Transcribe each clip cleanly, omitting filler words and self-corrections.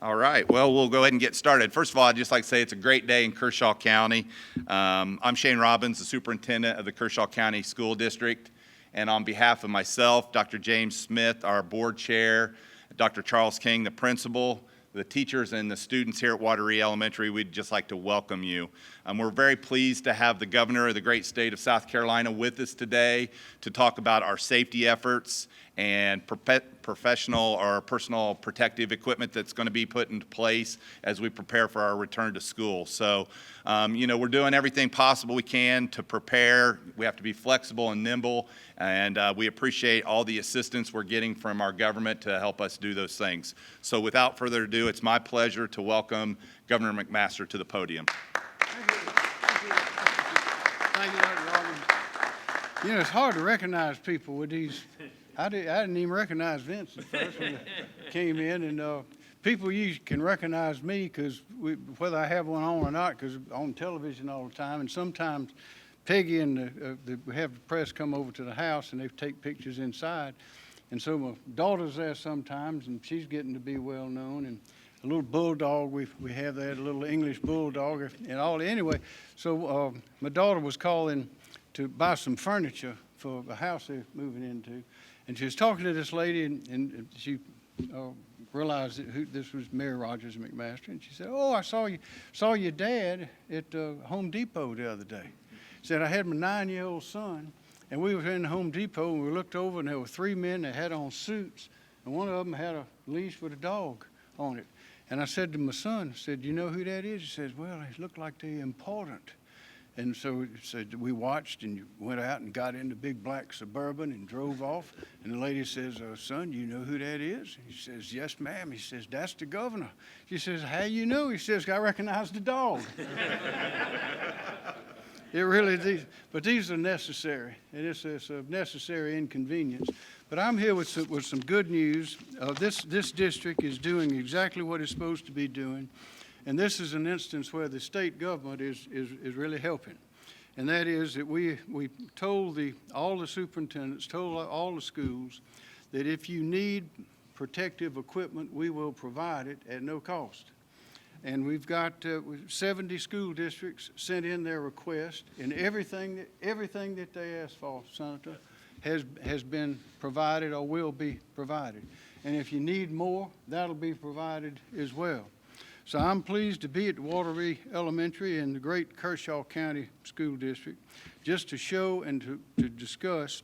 All right, well, we'll go ahead and get started. First of all, I'd just like to say it's a great day in Kershaw County. I'm Shane Robbins, the superintendent of the Kershaw County School District. And on behalf of myself, Dr. James Smith, our board chair, Dr. Charles King, the principal, the teachers and the students here at Wateree Elementary, we'd just like to welcome you. We're very pleased to have the governor of the great state of South Carolina with us today to talk about our safety efforts and professional or personal protective equipment that's going to be put into place as we prepare for our return to school. So, we're doing everything possible we can to prepare. We have to be flexible and nimble, and we appreciate all the assistance we're getting from our government to help us do those things. So without further ado, it's my pleasure to welcome Governor McMaster to the podium. Thank you, Dr. Robbins. You know, it's hard to recognize people with these. I didn't even recognize Vince at first when I came in, and people usually can recognize me because whether I have one on or not, because on television all the time, and sometimes Peggy and we have the press come over to the house and they take pictures inside, and so my daughter's there sometimes, and she's getting to be well known, and a little bulldog we have there, a little English bulldog, and all anyway. So my daughter was calling to buy some furniture for the house they're moving into. And she was talking to this lady, and she realized that this was Mary Rogers McMaster. And she said, "Oh, I saw your dad at Home Depot the other day." Said, "I had my 9-year-old son, and we were in Home Depot, and we looked over, and there were 3 men that had on suits, and one of them had a leash with a dog on it." And I said to my son, I said, "You know who that is?" He says, "Well, they look like they're important." And so we watched and went out and got in the big black Suburban and drove off. And the lady says, "Son, you know who that is?" He says, "Yes, ma'am." He says, "That's the governor." She says, "How you know?" He says, "I recognize the dog." It really is, but these are necessary, and it's a necessary inconvenience. But I'm here with some good news. This district is doing exactly what it's supposed to be doing. And this is an instance where the state government is really helping. And that is that we told all the superintendents, told all the schools that if you need protective equipment, we will provide it at no cost. And we've got 70 school districts sent in their request, and everything that they asked for, Senator, has been provided or will be provided. And if you need more, that'll be provided as well. So I'm pleased to be at Wateree Elementary in the great Kershaw County School District just to show and to discuss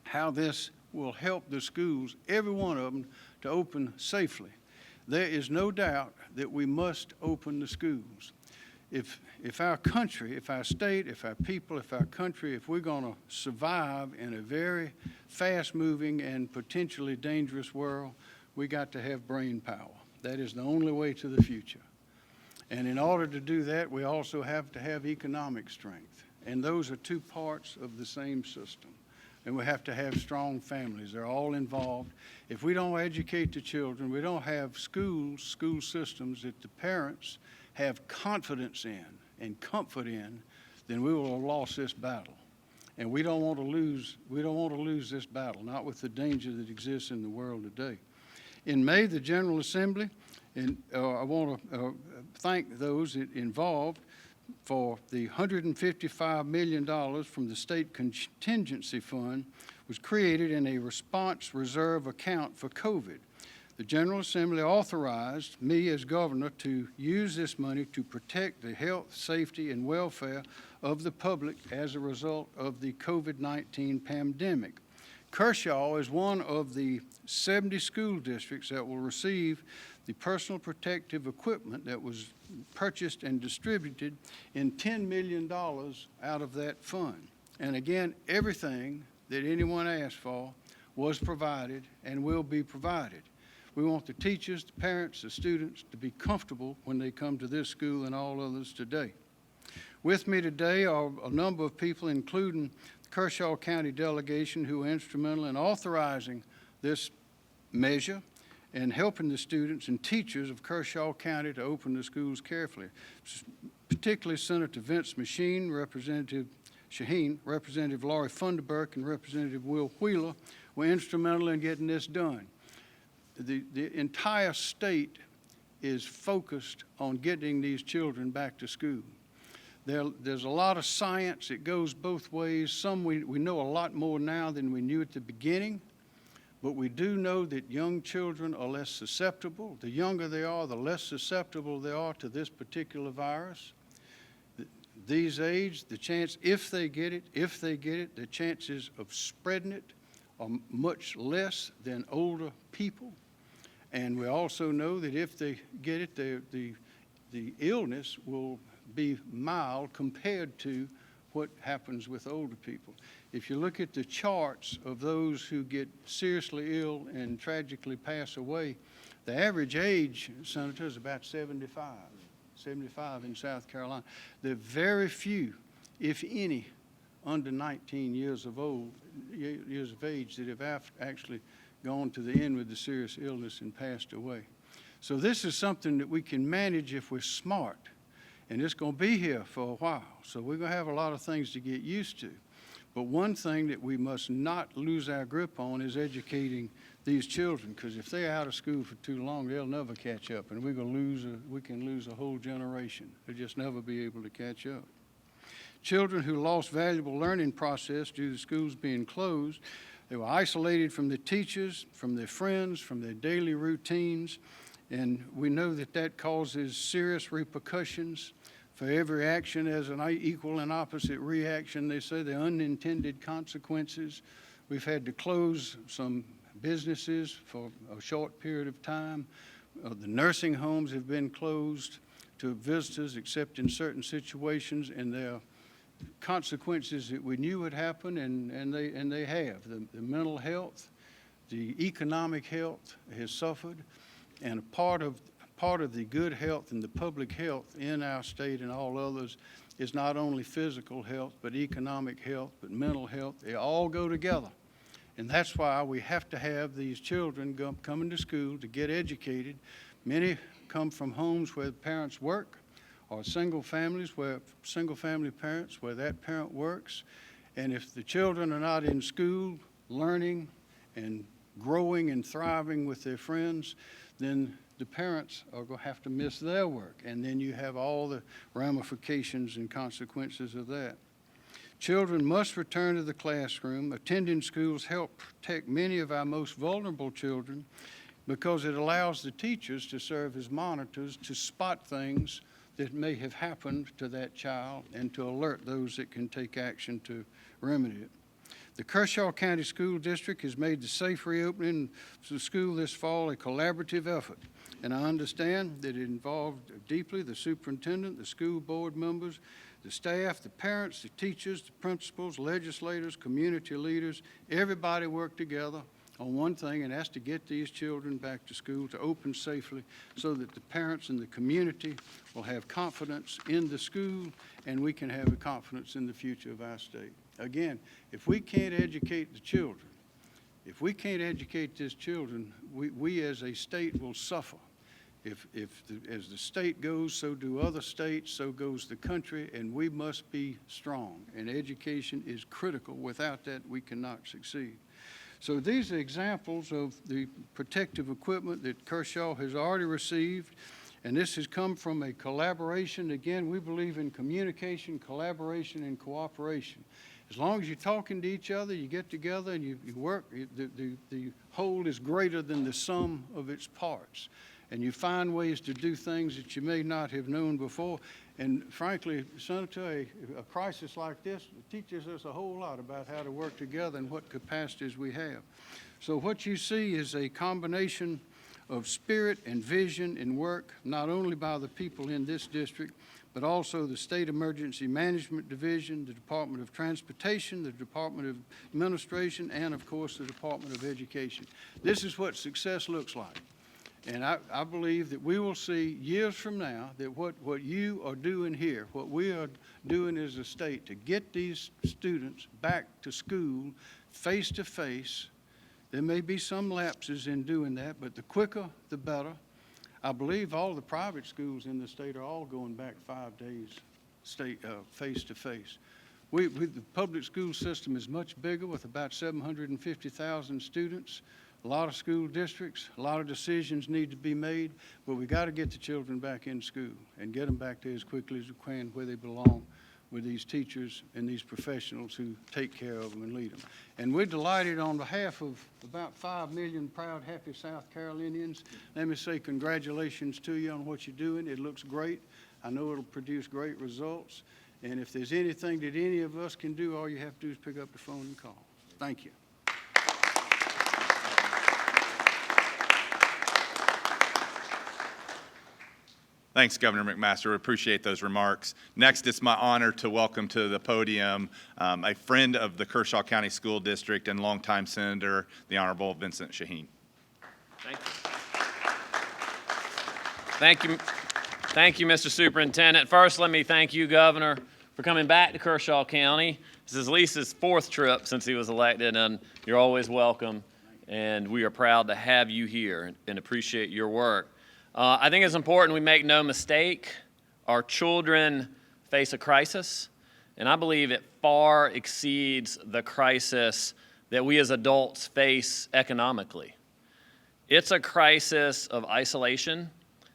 how this will help the schools, every one of them, to open safely. There is no doubt that we must open the schools. If our country, if our state, if our people, if our country, if we're going to survive in a very fast-moving and potentially dangerous world, we got to have brain power. That is the only way to the future. And in order to do that, we also have to have economic strength. And those are two parts of the same system. And we have to have strong families. They're all involved. If we don't educate the children, we don't have school systems that the parents have confidence in and comfort in, then we will have lost this battle. And we don't want to lose this battle, not with the danger that exists in the world today. In May, the General Assembly, and I want to thank those involved for the $155 million from the state contingency fund was created in a response reserve account for COVID. The General Assembly authorized me as governor to use this money to protect the health, safety, and welfare of the public as a result of the COVID-19 pandemic. Kershaw is one of the 70 school districts that will receive the personal protective equipment that was purchased and distributed in $10 million out of that fund. And again, everything that anyone asked for was provided and will be provided. We want the teachers, the parents, the students to be comfortable when they come to this school and all others today. With me today are a number of people, including the Kershaw County delegation, who were instrumental in authorizing this measure and helping the students and teachers of Kershaw County to open the schools carefully, particularly Senator Vince Shaheen, Representative Laurie Funderburk, and Representative Will Wheeler were instrumental in getting this done. The entire state is focused on getting these children back to school. There's a lot of science. It goes both ways. Some we know a lot more now than we knew at the beginning, but we do know that young children are less susceptible. The younger they are, the less susceptible they are to this particular virus. These age, the chance, if they get it, the chances of spreading it are much less than older people. And we also know that if they get it, the illness will be mild compared to what happens with older people. If you look at the charts of those who get seriously ill and tragically pass away, the average age, Senator, is about 75 in South Carolina. There are very few, if any, under 19 years of age that have actually gone to the end with the serious illness and passed away. So this is something that we can manage if we're smart. And it's going to be here for a while. So we're going to have a lot of things to get used to. But one thing that we must not lose our grip on is educating these children, because if they're out of school for too long, they'll never catch up, and we can lose a whole generation. They'll just never be able to catch up. Children who lost valuable learning process due to schools being closed, they were isolated from their teachers, from their friends, from their daily routines, and we know that that causes serious repercussions. For every action has an equal and opposite reaction. They say the unintended consequences. We've had to close some businesses for a short period of time. The nursing homes have been closed to visitors except in certain situations, and there are consequences that we knew would happen, and they have. The mental health, the economic health has suffered, and a part of the good health and the public health in our state and all others is not only physical health, but economic health, but mental health. They all go together. And that's why we have to have these children coming to school to get educated. Many come from homes where the parents work, or single family parents where that parent works. And if the children are not in school learning and growing and thriving with their friends, then the parents are going to have to miss their work. And then you have all the ramifications and consequences of that. Children must return to the classroom. Attending schools help protect many of our most vulnerable children because it allows the teachers to serve as monitors to spot things that may have happened to that child and to alert those that can take action to remedy it. The Kershaw County School District has made the safe reopening of the school this fall a collaborative effort. And I understand that it involved deeply the superintendent, the school board members, the staff, the parents, the teachers, the principals, legislators, community leaders. Everybody worked together on one thing, and that's to get these children back to school, to open safely, so that the parents and the community will have confidence in the school, and we can have a confidence in the future of our state. Again, if we can't educate the children, if we can't educate these children, we as a state will suffer. As the state goes, so do other states, so goes the country, and we must be strong. And education is critical. Without that, we cannot succeed. So these are examples of the protective equipment that Kershaw has already received, and this has come from a collaboration. Again, we believe in communication, collaboration, and cooperation. As long as you're talking to each other, you get together and you work, the whole is greater than the sum of its parts. And you find ways to do things that you may not have known before. And frankly, Senator, a crisis like this teaches us a whole lot about how to work together and what capacities we have. So what you see is a combination of spirit and vision and work, not only by the people in this district, but also the State Emergency Management Division, the Department of Transportation, the Department of Administration, and of course the Department of Education. This is what success looks like. And I believe that we will see years from now that what you are doing here, what we are doing as a state to get these students back to school face to face, there may be some lapses in doing that, but the quicker, the better. I believe all the private schools in the state are all going back 5 days face to face. The public school system is much bigger with about 750,000 students. A lot of school districts, a lot of decisions need to be made, but we got to get the children back in school and get them back there as quickly as we can where they belong with these teachers and these professionals who take care of them and lead them. And we're delighted on behalf of about 5 million proud, happy South Carolinians. Let me say congratulations to you on what you're doing. It looks great. I know it'll produce great results. And if there's anything that any of us can do, all you have to do is pick up the phone and call. Thank you. Thanks, Governor McMaster. We appreciate those remarks. Next, it's my honor to welcome to the podium a friend of the Kershaw County School District and longtime Senator, the Honorable Vincent Shaheen. Thank you. Thank you, Mr. Superintendent. First, let me thank you, Governor, for coming back to Kershaw County. This is Lisa's 4th trip since he was elected, and you're always welcome. And we are proud to have you here and appreciate your work. I think it's important we make no mistake. Our children face a crisis, and I believe it far exceeds the crisis that we as adults face economically. It's a crisis of isolation.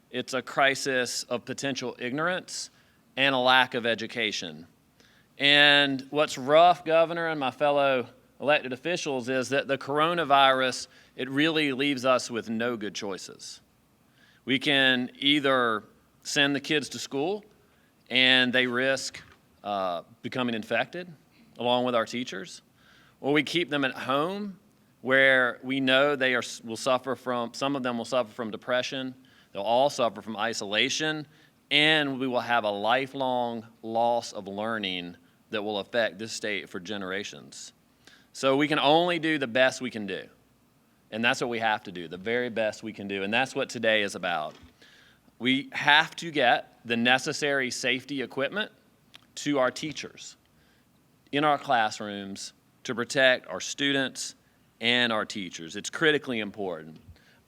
It's a crisis of potential ignorance and a lack of education. And what's rough, Governor, and my fellow elected officials, is that the coronavirus, it really leaves us with no good choices. We can either send the kids to school and they risk becoming infected along with our teachers, or we keep them at home where we know will suffer from, some of them will suffer from depression, they'll all suffer from isolation, and we will have a lifelong loss of learning that will affect this state for generations. So we can only do the best we can do. And that's what we have to do, the very best we can do. And that's what today is about. We have to get the necessary safety equipment to our teachers in our classrooms to protect our students and our teachers. It's critically important.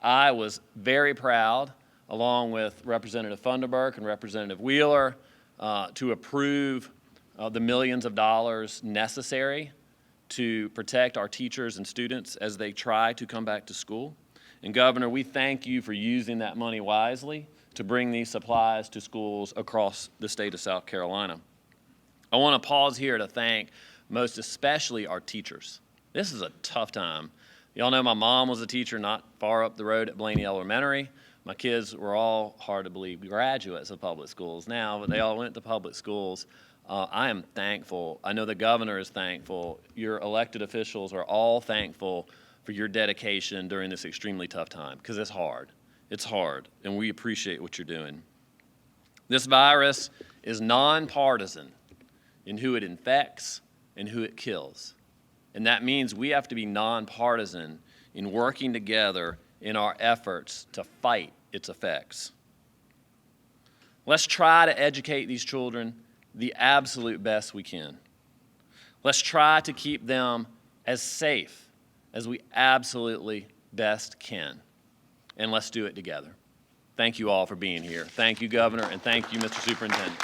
I was very proud, along with Representative Funderburk and Representative Wheeler, to approve the millions of dollars necessary to protect our teachers and students as they try to come back to school. And Governor, we thank you for using that money wisely to bring these supplies to schools across the state of South Carolina. I want to pause here to thank most especially our teachers. This is a tough time. Y'all know my mom was a teacher not far up the road at Blaney Elementary. My kids were all, hard to believe, graduates of public schools now, but they all went to public schools. I am thankful. I know the governor is thankful. Your elected officials are all thankful for your dedication during this extremely tough time, because it's hard. It's hard, and we appreciate what you're doing. This virus is nonpartisan in who it infects and who it kills. And that means we have to be nonpartisan in working together in our efforts to fight its effects. Let's try to educate these children the absolute best we can. Let's try to keep them as safe as we absolutely best can. And let's do it together. Thank you all for being here. Thank you, Governor, and thank you, Mr. Superintendent.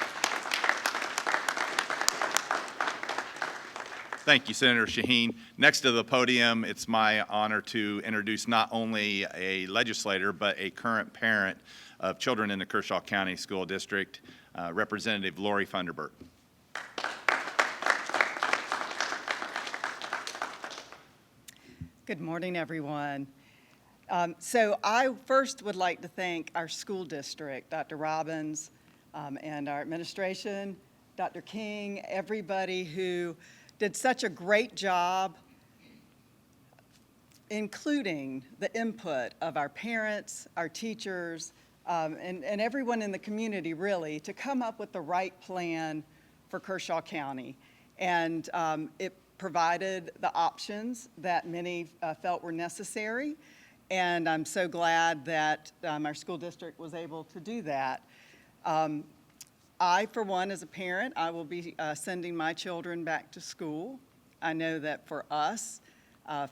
Thank you, Senator Shaheen. Next to the podium, it's my honor to introduce not only a legislator, but a current parent of children in the Kershaw County School District, Representative Lori Funderburk. Good morning, everyone. So I first would like to thank our school district, Dr. Robbins, and our administration, Dr. King, everybody who did such a great job, including the input of our parents, our teachers, and everyone in the community, really, to come up with the right plan for Kershaw County. And it provided the options that many felt were necessary. And I'm so glad that our school district was able to do that. I, for one, as a parent, I will be sending my children back to school. I know that for us,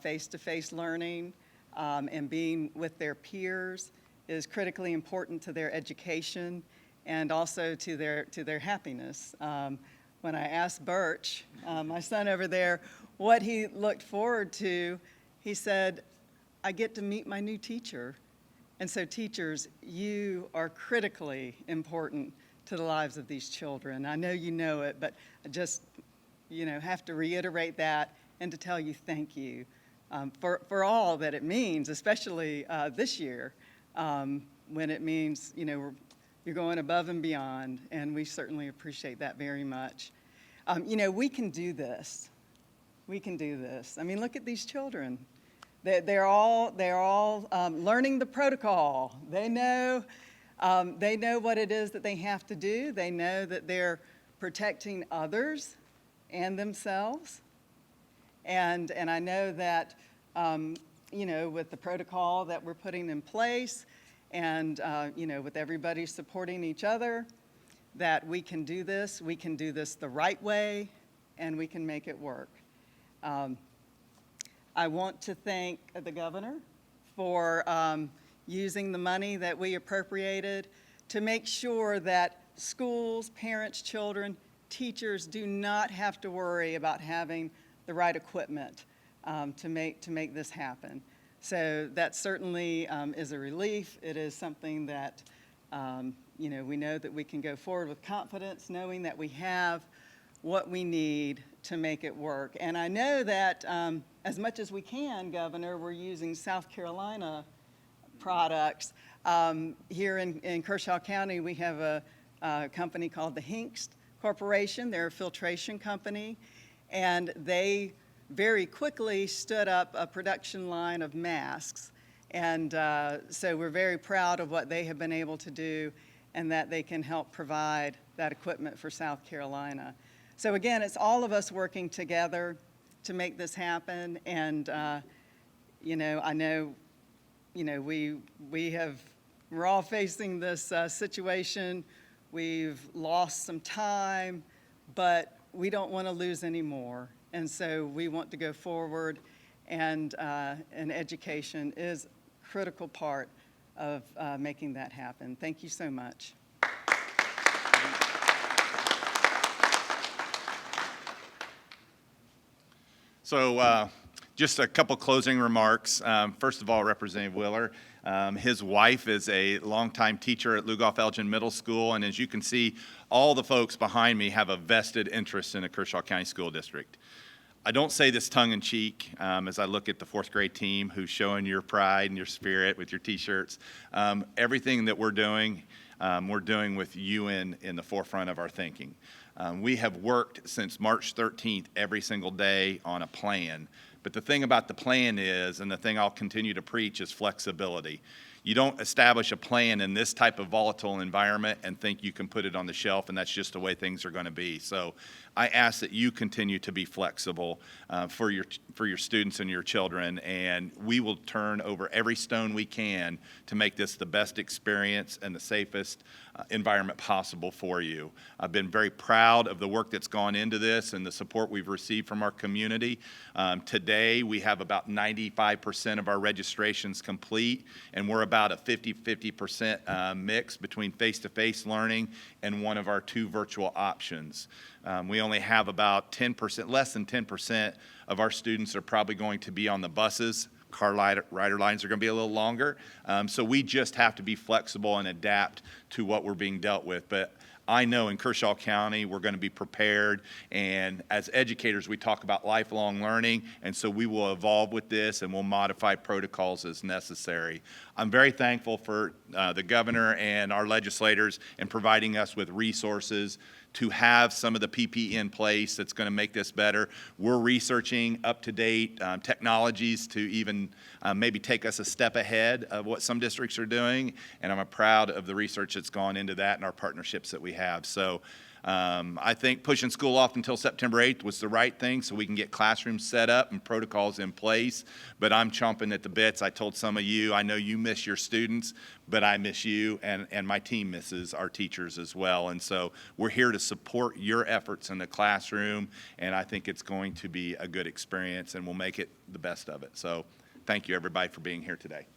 face-to-face learning and being with their peers is critically important to their education and also to their happiness. When I asked Birch, my son over there, what he looked forward to, he said, I get to meet my new teacher. And so teachers, you are critically important to the lives of these children. I know you know it, but I just, have to reiterate that and to tell you thank you for all that it means, especially this year, when it means, you're going above and beyond, and we certainly appreciate that very much. We can do this. We can do this. I mean, look at these children. They're all learning the protocol. They know what it is that they have to do. They know that they're protecting others and themselves. And I know that, with the protocol that we're putting in place and, with everybody supporting each other, that we can do this the right way, and we can make it work. I want to thank the governor for using the money that we appropriated to make sure that schools, parents, children, teachers do not have to worry about having the right equipment to make this happen. So that certainly is a relief. It is something that we know that we can go forward with confidence, knowing that we have what we need to make it work. And I know that as much as we can, Governor, we're using South Carolina products. Here in Kershaw County, we have a company called the Hinkst Corporation. They're a filtration company, and they very quickly stood up a production line of masks. And so we're very proud of what they have been able to do and that they can help provide that equipment for South Carolina. So again, it's all of us working together to make this happen. And, I know, we're all facing this situation. We've lost some time, but we don't want to lose any more. And so we want to go forward, and education is a critical part of making that happen. Thank you so much. So just a couple closing remarks. First of all, Representative Willer, his wife is a longtime teacher at Lugoff Elgin Middle School, and as you can see, all the folks behind me have a vested interest in the Kershaw County School District. I don't say this tongue-in-cheek as I look at the fourth grade team who's showing your pride and your spirit with your T-shirts. Everything that we're doing with you in the forefront of our thinking. We have worked since March 13th every single day on a plan. But the thing about the plan is, and the thing I'll continue to preach, is flexibility. You don't establish a plan in this type of volatile environment and think you can put it on the shelf and that's just the way things are going to be. So I ask that you continue to be flexible for your students and your children, and we will turn over every stone we can to make this the best experience and the safest environment possible for you. I've been very proud of the work that's gone into this and the support we've received from our community. Today we have about 95% of our registrations complete, and we're about a 50-50% mix between face-to-face learning and one of our two virtual options. We only have about 10%, less than 10% of our students are probably going to be on the buses. Car rider lines are going to be a little longer. So we just have to be flexible and adapt to what we're being dealt with. But I know in Kershaw County, we're going to be prepared. And as educators, we talk about lifelong learning. And so we will evolve with this and we'll modify protocols as necessary. I'm very thankful for the governor and our legislators in providing us with resources to have some of the PPE in place that's going to make this better. We're researching up-to-date technologies to even maybe take us a step ahead of what some districts are doing, and I'm proud of the research that's gone into that and our partnerships that we have. So I think pushing school off until September 8th was the right thing so we can get classrooms set up and protocols in place, but I'm chomping at the bits. I told some of you, I know you miss your students, but I miss you, and my team misses our teachers as well. And so we're here to support your efforts in the classroom, and I think it's going to be a good experience, and we'll make it the best of it. So thank you, everybody, for being here today.